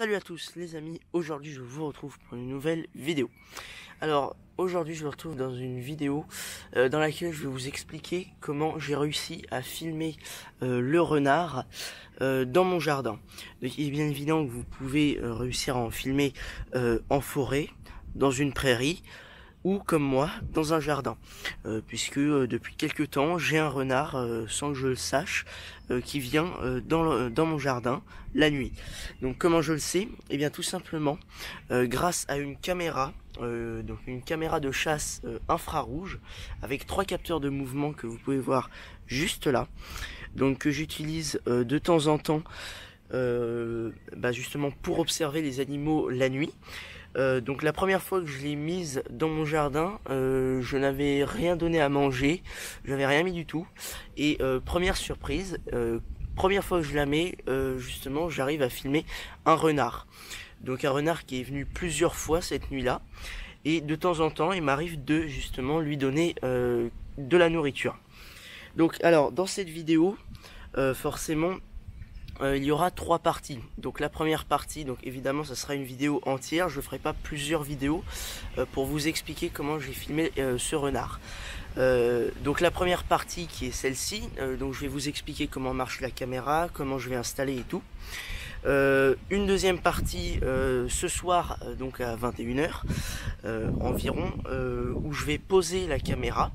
Salut à tous les amis, aujourd'hui je vous retrouve pour une nouvelle vidéo. Alors aujourd'hui je vous retrouve dans une vidéo dans laquelle je vais vous expliquer comment j'ai réussi à filmer le renard dans mon jardin. Donc il est bien évident que vous pouvez réussir à en filmer en forêt, dans une prairie, ou comme moi, dans un jardin, puisque depuis quelques temps, j'ai un renard, sans que je le sache, qui vient dans mon jardin la nuit. Donc comment je le sais? Eh bien tout simplement, grâce à une caméra, donc une caméra de chasse infrarouge, avec 3 capteurs de mouvement que vous pouvez voir juste là, donc que j'utilise de temps en temps, justement pour observer les animaux la nuit. Donc la première fois que je l'ai mise dans mon jardin, je n'avais rien donné à manger, j'avais rien mis du tout. Et première surprise, première fois que je la mets, justement j'arrive à filmer un renard. Donc un renard qui est venu plusieurs fois cette nuit-là. Et de temps en temps, il m'arrive de justement lui donner de la nourriture. Donc alors dans cette vidéo, forcément, il y aura 3 parties. Donc la première partie, donc évidemment ça sera une vidéo entière, je ne ferai pas plusieurs vidéos pour vous expliquer comment j'ai filmé ce renard. Donc la première partie qui est celle-ci, donc je vais vous expliquer comment marche la caméra, comment je vais installer et tout. Une deuxième partie ce soir, donc à 21 h environ, où je vais poser la caméra,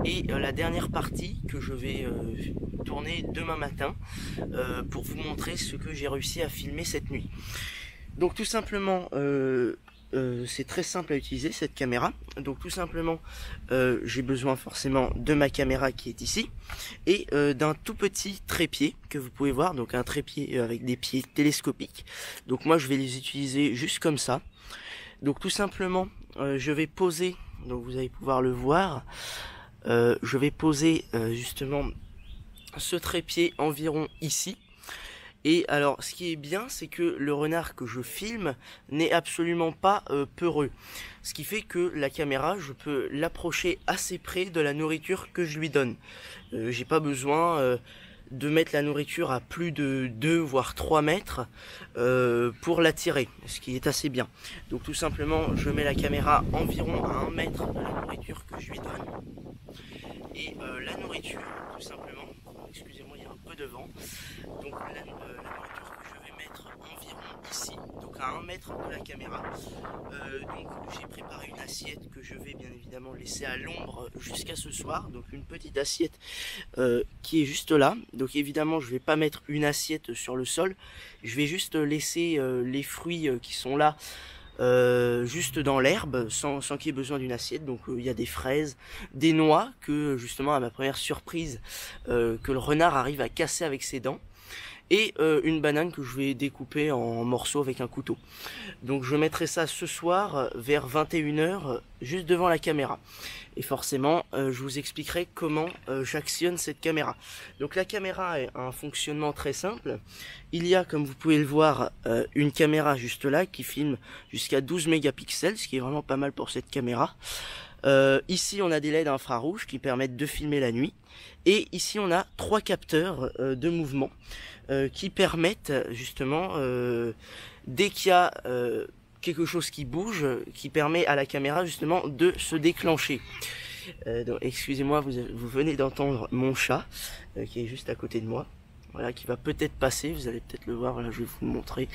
et la dernière partie que je vais tourner demain matin pour vous montrer ce que j'ai réussi à filmer cette nuit. Donc tout simplement, c'est très simple à utiliser cette caméra. Donc tout simplement, j'ai besoin forcément de ma caméra qui est ici, et d'un tout petit trépied que vous pouvez voir, donc un trépied avec des pieds télescopiques. Donc moi je vais les utiliser juste comme ça. Donc tout simplement, je vais poser, donc vous allez pouvoir le voir, je vais poser justement ce trépied environ ici. Et alors ce qui est bien, c'est que le renard que je filme n'est absolument pas peureux. Ce qui fait que la caméra, je peux l'approcher assez près de la nourriture que je lui donne. J'ai pas besoin de mettre la nourriture à plus de 2 voire 3 mètres pour l'attirer, ce qui est assez bien. Donc tout simplement, je mets la caméra environ à 1 mètre de la nourriture que je lui donne. Et la nourriture, tout simplement, excusez-moi, il y a un peu de vent. Donc la nourriture que je vais mettre environ ici, donc à 1 mètre de la caméra. Donc j'ai préparé une assiette que je vais bien évidemment laisser à l'ombre jusqu'à ce soir. Donc une petite assiette qui est juste là. Donc évidemment je vais pas mettre une assiette sur le sol. Je vais juste laisser les fruits qui sont là juste dans l'herbe, sans qu'il y ait besoin d'une assiette. Donc il y a des fraises, des noix, que justement à ma première surprise, que le renard arrive à casser avec ses dents, et une banane que je vais découper en morceaux avec un couteau. Donc je mettrai ça ce soir vers 21 h juste devant la caméra. Et forcément, je vous expliquerai comment j'actionne cette caméra. Donc la caméra a un fonctionnement très simple. Il y a, comme vous pouvez le voir, une caméra juste là qui filme jusqu'à 12 mégapixels, ce qui est vraiment pas mal pour cette caméra. Ici on a des LED infrarouges qui permettent de filmer la nuit. Et ici on a 3 capteurs de mouvement qui permettent justement, dès qu'il y a quelque chose qui bouge, qui permet à la caméra justement de se déclencher. Donc excusez-moi, vous venez d'entendre mon chat qui est juste à côté de moi. Voilà, qui va peut-être passer, vous allez peut-être le voir, là je vais vous le montrer.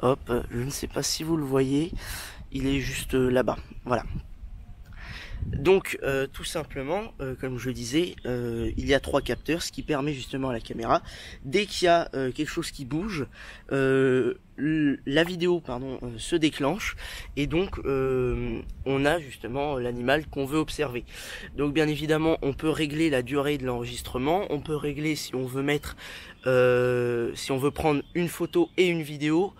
Hop, je ne sais pas si vous le voyez, il est juste là-bas, voilà. Donc tout simplement, comme je le disais, il y a 3 capteurs, ce qui permet justement à la caméra, dès qu'il y a quelque chose qui bouge, la vidéo se déclenche, et donc on a justement l'animal qu'on veut observer. Donc bien évidemment on peut régler la durée de l'enregistrement, on peut régler si on veut mettre, si on veut prendre une photo et une vidéo,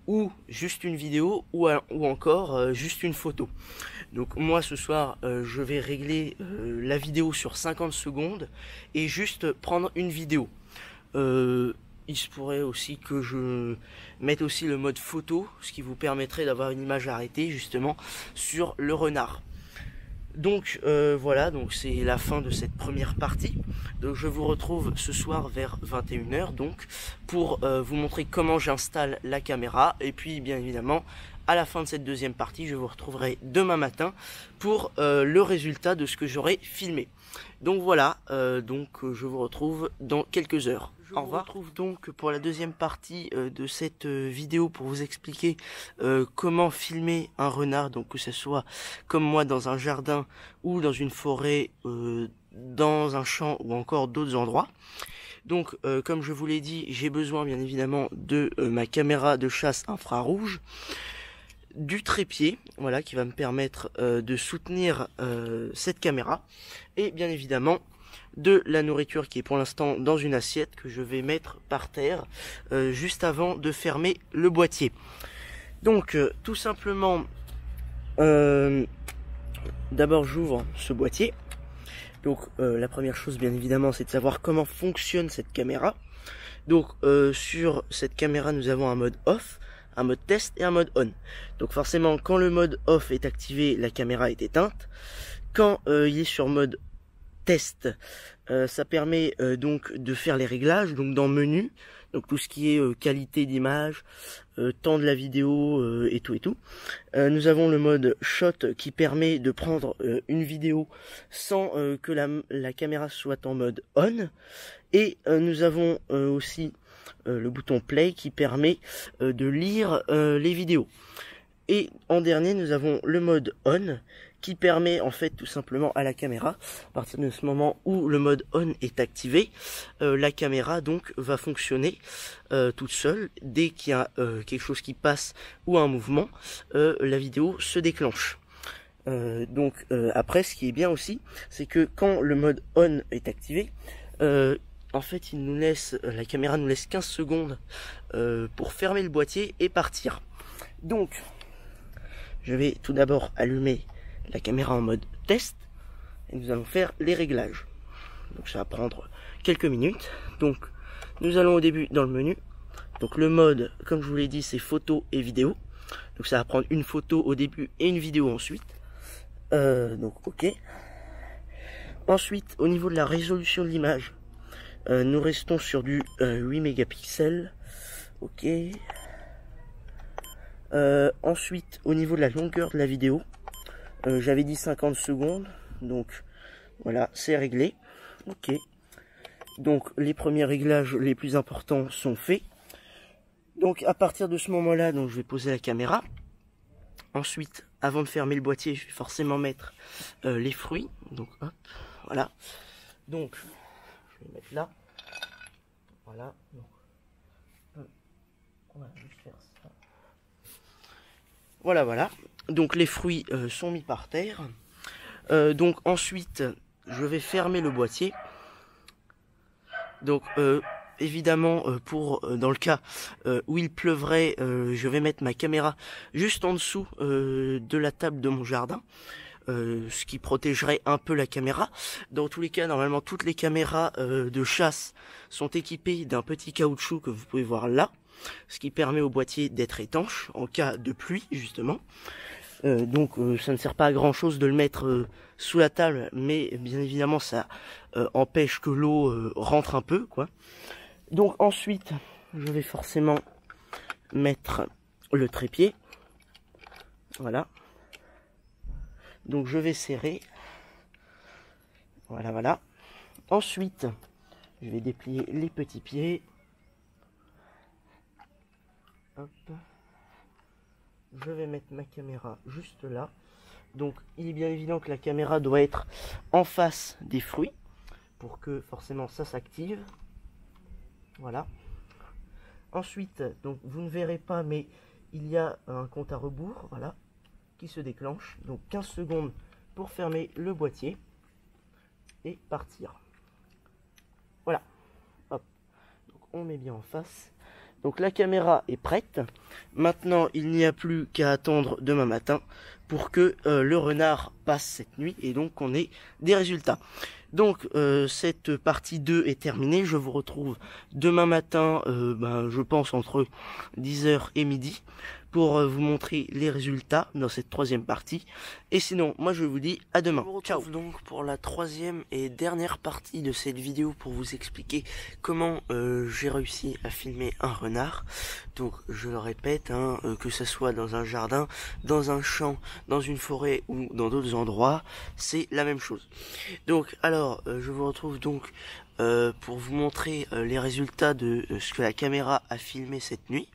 ou juste une vidéo, ou encore juste une photo. Donc moi ce soir je vais régler la vidéo sur 50 secondes et juste prendre une vidéo. Il se pourrait aussi que je mette aussi le mode photo, ce qui vous permettrait d'avoir une image arrêtée justement sur le renard. Donc voilà, donc c'est la fin de cette première partie. Donc je vous retrouve ce soir vers 21 h donc pour vous montrer comment j'installe la caméra. Et puis bien évidemment, à la fin de cette deuxième partie, je vous retrouverai demain matin pour le résultat de ce que j'aurai filmé. Donc voilà, je vous retrouve dans quelques heures. Au revoir. Je vous retrouve donc pour la deuxième partie de cette vidéo pour vous expliquer comment filmer un renard, donc que ce soit comme moi dans un jardin ou dans une forêt, dans un champ ou encore d'autres endroits. Donc comme je vous l'ai dit, j'ai besoin bien évidemment de ma caméra de chasse infrarouge, du trépied, voilà, qui va me permettre de soutenir cette caméra, et bien évidemment de la nourriture qui est pour l'instant dans une assiette que je vais mettre par terre juste avant de fermer le boîtier. Donc tout simplement, d'abord j'ouvre ce boîtier. Donc la première chose bien évidemment, c'est de savoir comment fonctionne cette caméra. Donc sur cette caméra, nous avons un mode off, un mode test et un mode on. Donc forcément, quand le mode off est activé, la caméra est éteinte. Quand il est sur mode test, ça permet donc de faire les réglages, donc dans menu, donc tout ce qui est qualité d'image, temps de la vidéo et tout. Nous avons le mode shot qui permet de prendre une vidéo sans que la caméra soit en mode on. Et nous avons aussi le bouton play qui permet de lire les vidéos. Et en dernier, nous avons le mode on qui permet en fait tout simplement à la caméra, à partir de ce moment où le mode on est activé, la caméra donc va fonctionner toute seule. Dès qu'il y a quelque chose qui passe ou un mouvement, la vidéo se déclenche. Après, ce qui est bien aussi, c'est que quand le mode on est activé, en fait, la caméra nous laisse 15 secondes pour fermer le boîtier et partir. Donc, je vais tout d'abord allumer la caméra en mode test et nous allons faire les réglages. Donc ça va prendre quelques minutes. Donc nous allons au début dans le menu. Donc le mode, comme je vous l'ai dit, c'est photo et vidéo. Donc ça va prendre une photo au début et une vidéo ensuite. Donc ok. Ensuite, au niveau de la résolution de l'image, nous restons sur du 8 mégapixels. Ok. Ensuite, au niveau de la longueur de la vidéo, j'avais dit 50 secondes, donc voilà, c'est réglé. Ok. Donc les premiers réglages les plus importants sont faits. Donc à partir de ce moment-là, donc je vais poser la caméra. Ensuite, avant de fermer le boîtier, je vais forcément mettre les fruits. Donc hop, voilà. Donc je vais mettre là. Voilà. Donc, on va juste faire ça. Voilà. Donc les fruits sont mis par terre. Donc ensuite, je vais fermer le boîtier. Donc évidemment, dans le cas où il pleuvrait, je vais mettre ma caméra juste en dessous de la table de mon jardin. Ce qui protégerait un peu la caméra. Dans tous les cas, normalement, toutes les caméras de chasse sont équipées d'un petit caoutchouc que vous pouvez voir là, ce qui permet au boîtier d'être étanche en cas de pluie, justement. Donc ça ne sert pas à grand chose de le mettre sous la table, mais bien évidemment ça empêche que l'eau rentre un peu, quoi. Donc ensuite, je vais forcément mettre le trépied. Voilà. Donc je vais serrer. Voilà. Ensuite, je vais déplier les petits pieds. Hop. Je vais mettre ma caméra juste là. Donc il est bien évident que la caméra doit être en face des fruits pour que forcément ça s'active. Voilà. Ensuite, donc vous ne verrez pas, mais il y a un compte à rebours, voilà, qui se déclenche. Donc 15 secondes pour fermer le boîtier et partir. Voilà. Hop. Donc on met bien en face. Donc la caméra est prête. Maintenant, il n'y a plus qu'à attendre demain matin pour que le renard passe cette nuit et donc qu'on ait des résultats. Donc cette partie 2 est terminée. Je vous retrouve demain matin, je pense entre 10 h et midi, pour vous montrer les résultats dans cette troisième partie. Et sinon, moi je vous dis à demain. Ciao. Donc pour la troisième et dernière partie de cette vidéo pour vous expliquer comment j'ai réussi à filmer un renard. Donc je le répète, hein, que ce soit dans un jardin, dans un champ, dans une forêt ou dans d'autres endroits, c'est la même chose. Donc alors je vous retrouve donc pour vous montrer les résultats de ce que la caméra a filmé cette nuit.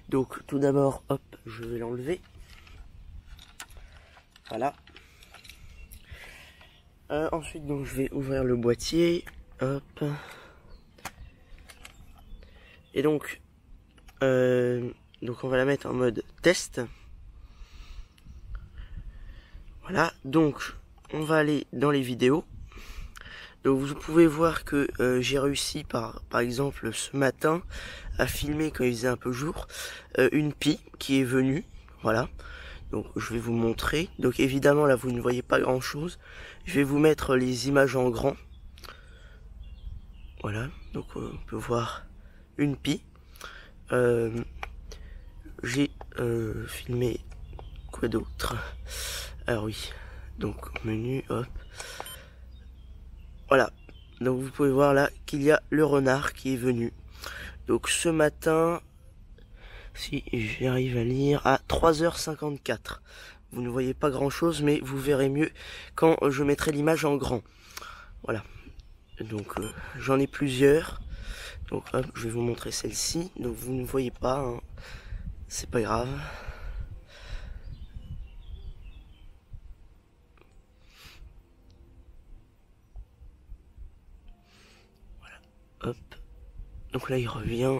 Donc tout d'abord, hop, je vais l'enlever. Voilà. Ensuite donc je vais ouvrir le boîtier. Hop. Et donc on va la mettre en mode test. Voilà, donc on va aller dans les vidéos. Donc vous pouvez voir que j'ai réussi par exemple ce matin à filmer quand il faisait un peu jour une pie qui est venue, voilà. Donc je vais vous montrer. Donc évidemment là vous ne voyez pas grand chose. Je vais vous mettre les images en grand. Voilà, donc on peut voir une pie. J'ai filmé quoi d'autre? Alors oui, donc menu, hop. Voilà, donc vous pouvez voir là qu'il y a le renard qui est venu. Donc ce matin, si j'arrive à lire, à 3h54. Vous ne voyez pas grand chose, mais vous verrez mieux quand je mettrai l'image en grand. Voilà, donc j'en ai plusieurs. Donc hop, je vais vous montrer celle-ci. Donc vous ne voyez pas, hein. C'est pas grave. Hop, donc là il revient.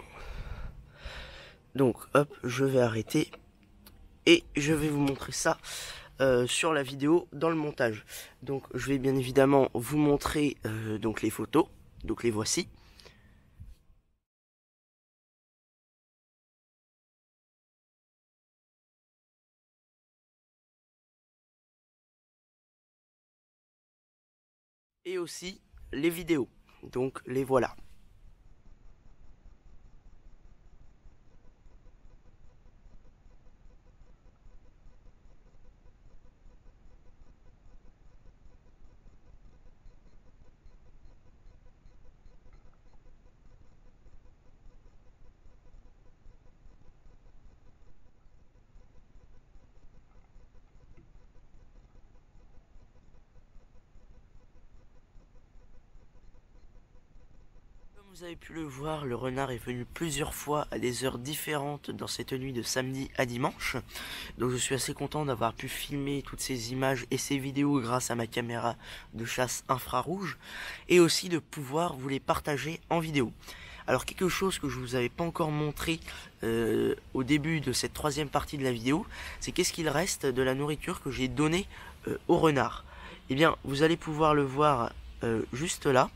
Donc hop, je vais arrêter et je vais vous montrer ça sur la vidéo dans le montage. Donc je vais bien évidemment vous montrer donc les photos, donc les voici. Et aussi les vidéos, donc les voilà. Vous avez pu le voir, le renard est venu plusieurs fois à des heures différentes dans cette nuit de samedi à dimanche. Donc je suis assez content d'avoir pu filmer toutes ces images et ces vidéos grâce à ma caméra de chasse infrarouge. Et aussi de pouvoir vous les partager en vidéo. Alors quelque chose que je vous avais pas encore montré au début de cette troisième partie de la vidéo, c'est qu'est-ce qu'il reste de la nourriture que j'ai donnée au renard. Eh bien vous allez pouvoir le voir juste là.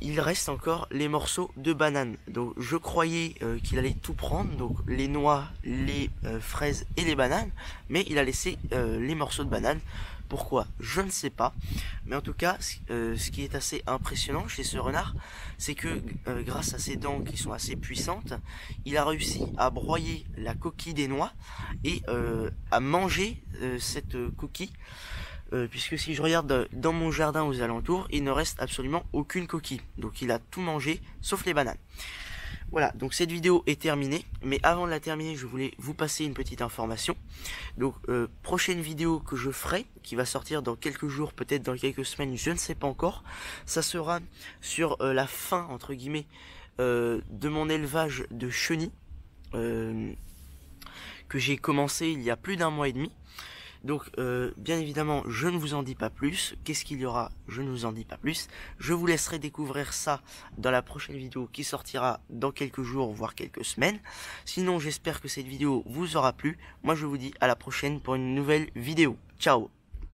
Il reste encore les morceaux de banane. Donc je croyais qu'il allait tout prendre, donc les noix, les fraises et les bananes, mais il a laissé les morceaux de banane. Pourquoi? Je ne sais pas. Mais en tout cas, ce qui est assez impressionnant chez ce renard, c'est que grâce à ses dents qui sont assez puissantes, il a réussi à broyer la coquille des noix et à manger cette coquille. Puisque si je regarde dans mon jardin aux alentours, il ne reste absolument aucune coquille. Donc il a tout mangé, sauf les bananes. Voilà, donc cette vidéo est terminée. Mais avant de la terminer, je voulais vous passer une petite information. Donc prochaine vidéo que je ferai, qui va sortir dans quelques jours, peut-être dans quelques semaines, je ne sais pas encore. Ça sera sur la fin, entre guillemets, de mon élevage de chenilles. Que j'ai commencé il y a plus d'1 mois et demi. Donc bien évidemment je ne vous en dis pas plus. Qu'est-ce qu'il y aura? Je ne vous en dis pas plus. Je vous laisserai découvrir ça dans la prochaine vidéo qui sortira dans quelques jours voire quelques semaines. Sinon j'espère que cette vidéo vous aura plu. Moi je vous dis à la prochaine pour une nouvelle vidéo. Ciao.